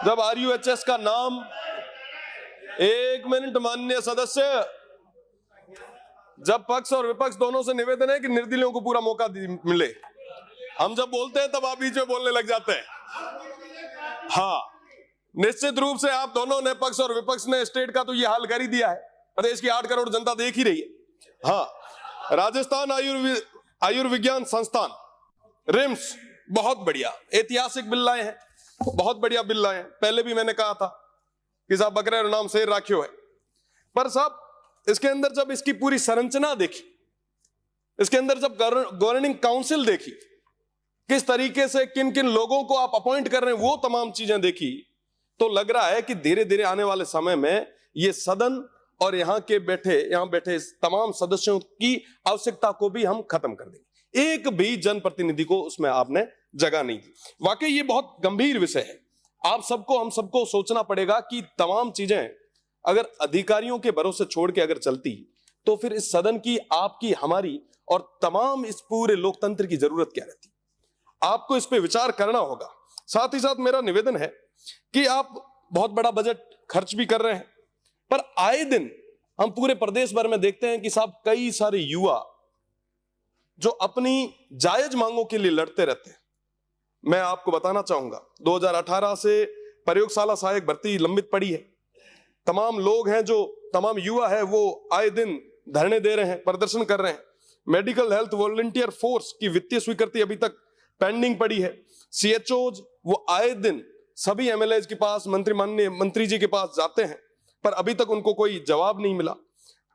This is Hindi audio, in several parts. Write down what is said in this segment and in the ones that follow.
जब RUHS का नाम, एक मिनट माननीय सदस्य, जब पक्ष और विपक्ष दोनों से निवेदन है कि निर्दलीयों को पूरा मौका मिले। हम जब बोलते हैं तब आप बीच में बोलने लग जाते हैं। हाँ, निश्चित रूप से आप दोनों ने, पक्ष और विपक्ष ने, स्टेट का तो ये हाल कर ही दिया है। प्रदेश की 8 करोड़ जनता देख ही रही है। हाँ, राजस्थान आयुर्विज्ञान संस्थान रिम्स बहुत बढ़िया ऐतिहासिक बिल लाए हैं, बहुत बढ़िया बिल लाए हैं। पहले भी मैंने कहा था कि साहब बकरे और नाम शेर राखियो है, पर साहब इसके अंदर जब इसकी पूरी संरचना देखी, इसके अंदर जब गवर्निंग काउंसिल देखी, किस तरीके से किन किन लोगों को आप अपॉइंट कर रहे हैं, वो तमाम चीजें देखी, तो लग रहा है कि धीरे धीरे आने वाले समय में ये सदन और यहां बैठे तमाम सदस्यों की आवश्यकता को भी हम खत्म कर देंगे। एक भी जनप्रतिनिधि को उसमें आपने जगह नहीं दी। वाकई ये बहुत गंभीर विषय है। हम सबको सोचना पड़ेगा कि तमाम चीजें अगर अधिकारियों के भरोसे छोड़ के अगर चलती, तो फिर इस सदन की, आपकी, हमारी और तमाम इस पूरे लोकतंत्र की जरूरत क्या रहती। आपको इस पे विचार करना होगा। साथ ही साथ मेरा निवेदन है कि आप बहुत बड़ा बजट खर्च भी कर रहे हैं, पर आए दिन हम पूरे प्रदेश भर में देखते हैं कि साहब कई सारे युवा जो अपनी जायज मांगों के लिए लड़ते रहते हैं। मैं आपको बताना चाहूंगा, 2018 से प्रयोगशाला सहायक भर्ती लंबित पड़ी है। तमाम लोग हैं, जो तमाम युवा है, वो आए दिन धरने दे रहे हैं, प्रदर्शन कर रहे हैं। मेडिकल हेल्थ वॉलंटियर फोर्स की वित्तीय स्वीकृति अभी तक पेंडिंग पड़ी है। CHOs वो आए दिन सभी MLAs के पास, माननीय मंत्री जी के पास जाते हैं, पर अभी तक उनको कोई जवाब नहीं मिला।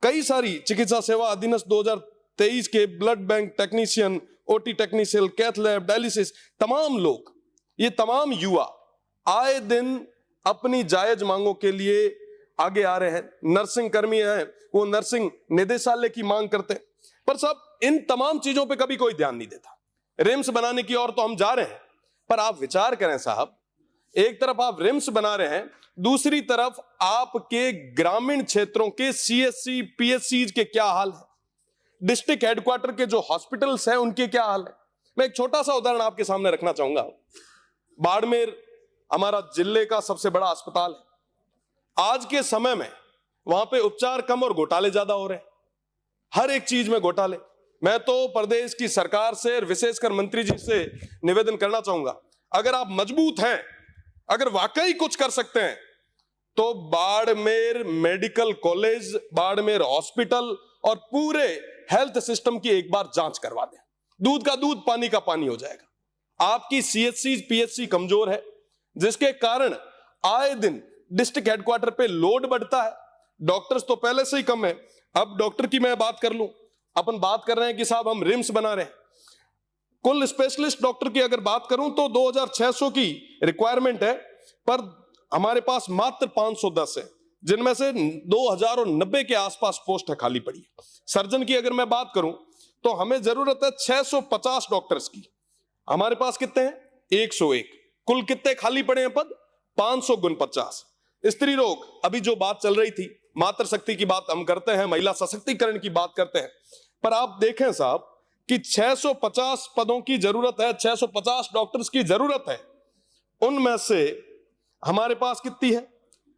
कई सारी चिकित्सा सेवा अधिनियम 2023 के blood bank technician, OT technician, cath lab, dialysis, तमाम लोग, ये तमाम युवा आए दिन अपनी जायज मांगों के लिए आगे आ रहे हैं। नर्सिंग कर्मी हैं, वो नर्सिंग निदेशालय की मांग करते हैं, पर साहब इन तमाम चीजों पे कभी कोई ध्यान नहीं देता। रिम्स बनाने की ओर तो हम जा रहे हैं, पर आप विचार करें साहब, एक तरफ आप रिम्स बना रहे हैं, दूसरी तरफ आपके ग्रामीण क्षेत्रों के CSC, PSCs के क्या हाल है, डिस्ट्रिक्ट हेडक्वार्टर के जो हॉस्पिटल्स हैं उनके क्या हाल है। मैं एक छोटा सा उदाहरण आपके सामने रखना चाहूंगा। बाड़मेर हमारा जिले का सबसे बड़ा अस्पताल है। आज के समय में वहां पे उपचार कम और घोटाले ज्यादा हो रहे हैं, हर एक चीज में घोटाले। मैं तो प्रदेश की सरकार से, विशेषकर मंत्री जी से निवेदन करना चाहूंगा, अगर आप मजबूत हैं, अगर वाकई कुछ कर सकते हैं, तो Barmer medical college, Barmer hospital और पूरे हेल्थ सिस्टम की एक बार जांच करवा दें। दूध का दूध, पानी का पानी हो जाएगा। आपकी CHC, PSC कमजोर है, जिसके कारण आए दिन डिस्ट्रिक्ट हेडक्वार्टर पे लोड बढ़ता है। डॉक्टर्स तो पहले से ही कम है। अब डॉक्टर की मैं बात कर लूं, अपन बात कर रहे हैं कि साहब हम रिम्स बना रहे हैं। कुल स्पेशलिस्ट डॉक्टर की अगर बात करूं तो 2600 की रिक्वायरमेंट है, पर हमारे पास मात्र 510 है, जिनमें से 2090 के आसपास पोस्ट है खाली पड़ी है। सर्जन की अगर मैं बात करूं तो हमें जरूरत है 650 डॉक्टर्स की, हमारे पास कितने हैं? 101। कुल कितने खाली पड़े हैं पद? 549। स्त्री रोग, अभी जो बात चल रही थी, मातृ शक्ति की बात हम करते हैं, महिला सशक्तिकरण की बात करते हैं, पर आप देखें साहब कि 650 पदों की जरूरत है, 650 डॉक्टर्स की जरूरत है। उनमें से हमारे पास कितनी है?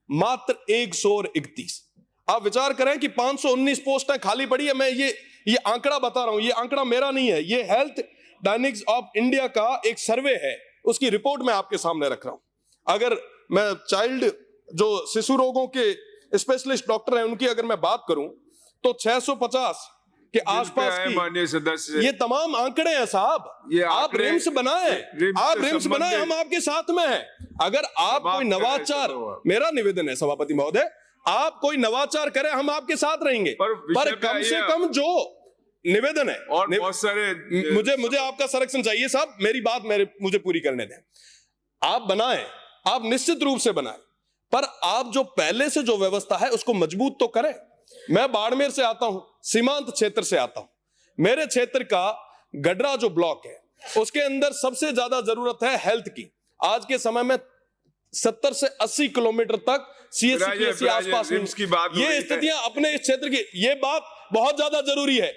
मात्र 131। आप विचार करें कि 519 पोस्टें खाली पड़ी है। मैं ये आंकड़ा बता रहा हूं, ये आंकड़ा मेरा नहीं है, ये हेल्थ डायनेमिक्स ऑफ इंडिया का एक सर्वे है, उसकी रिपोर्ट मैं आपके सामने रख रहा हूं। अगर मैं चाइल्ड, जो शिशु रोगों के स्पेशलिस्ट डॉक्टर हैं, उनकी अगर मैं बात करूं तो 650 के आसपास की, माननीय सदस्य, ये तमाम आंकड़े हैं साहब। आप रिम्स बनाएं, आप रिम्स बनाएं, हम आपके साथ में हैं। अगर आप कोई नवाचार, मेरा निवेदन है सभापति महोदय, आप कोई नवाचार करें, हम आपके साथ रहेंगे, पर कम से कम जो निवेदन है, और बहुत सारे मुझे आपका संरक्षण चाहिए साहब। मेरी बात मुझे पूरी करने दें। आप बनाएं, आप निश्चित रूप से बनाएं, पर आप जो पहले से जो व्यवस्था है उसको मजबूत तो करें। मैं बाड़मेर से आता हूं, सीमांत क्षेत्र से आता हूं। मेरे क्षेत्र का गडरा जो ब्लॉक है, उसके अंदर सबसे ज्यादा जरूरत है हेल्थ की। आज के समय में 70 से 80 किलोमीटर तक CHC, PSC आसपास, ये स्थितियां अपने इस क्षेत्र की, ये बात बहुत ज्यादा जरूरी है।